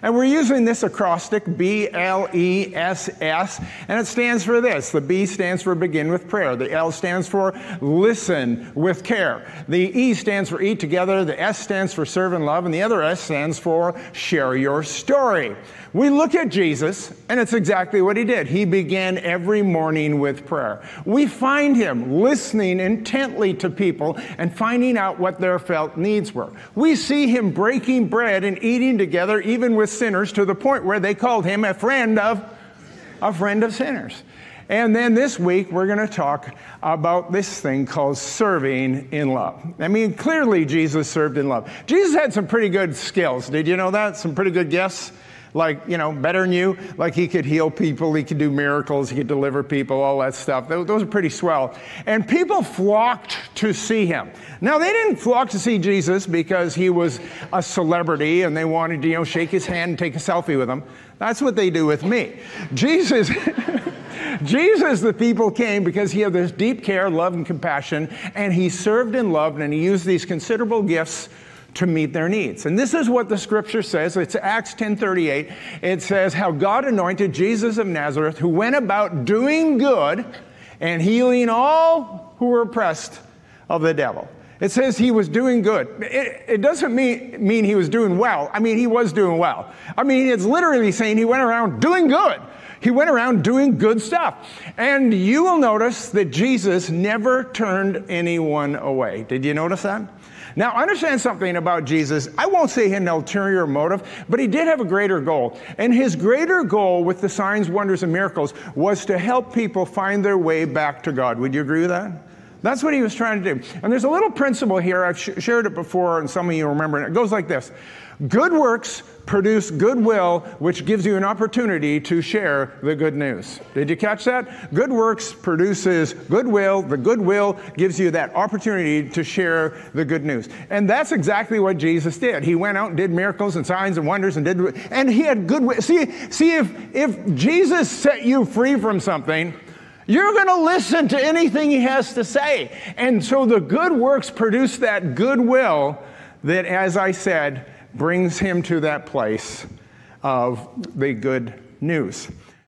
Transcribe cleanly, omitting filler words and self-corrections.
And we're using this acrostic, B-L-E-S-S, and it stands for this. The B stands for begin with prayer. The L stands for listen with care. The E stands for eat together. The S stands for serve and love. And the other S stands for share your story. We look at Jesus, and it's exactly what he did. He began every morning with prayer. We find him listening intently to people and finding out what their felt needs were. We see him breaking bread and eating together, even with sinners, to the point where they called him a friend of sinners. And then this week, we're going to talk about this thing called serving in love. I mean, clearly Jesus served in love. Jesus had some pretty good skills. Did you know that? Some pretty good gifts. Like, better than you. Like he could heal people, he could do miracles, he could deliver people, all that stuff. Those are pretty swell. And people flocked to see him. Now, they didn't flock to see Jesus because he was a celebrity and they wanted to, shake his hand and take a selfie with him. That's what they do with me. Jesus, the people came because he had this deep care, love, and compassion, and he served and loved, and he used these considerable gifts to meet their needs. And this is what the scripture says. It's Acts 10:38. It says how God anointed Jesus of Nazareth, who went about doing good and healing all who were oppressed of the devil. It says he was doing good. It doesn't mean he was doing well. I mean, he was doing well. I mean, it's literally saying he went around doing good. He went around doing good stuff. And you will notice that Jesus never turned anyone away. Did you notice that? Now, understand something about Jesus. I won't say he had an ulterior motive, but he did have a greater goal. And his greater goal with the signs, wonders, and miracles was to help people find their way back to God. Would you agree with that? That's what he was trying to do. And there's a little principle here. I've shared it before, and some of you remember it. It goes like this. Good works produce goodwill, which gives you an opportunity to share the good news. Did you catch that? Good works produces goodwill. The goodwill gives you that opportunity to share the good news. And that's exactly what Jesus did. He went out and did miracles and signs and wonders and he had goodwill. See, if Jesus set you free from something, you're going to listen to anything he has to say. And so the good works produce that goodwill that, as I said, brings him to that place of the good news.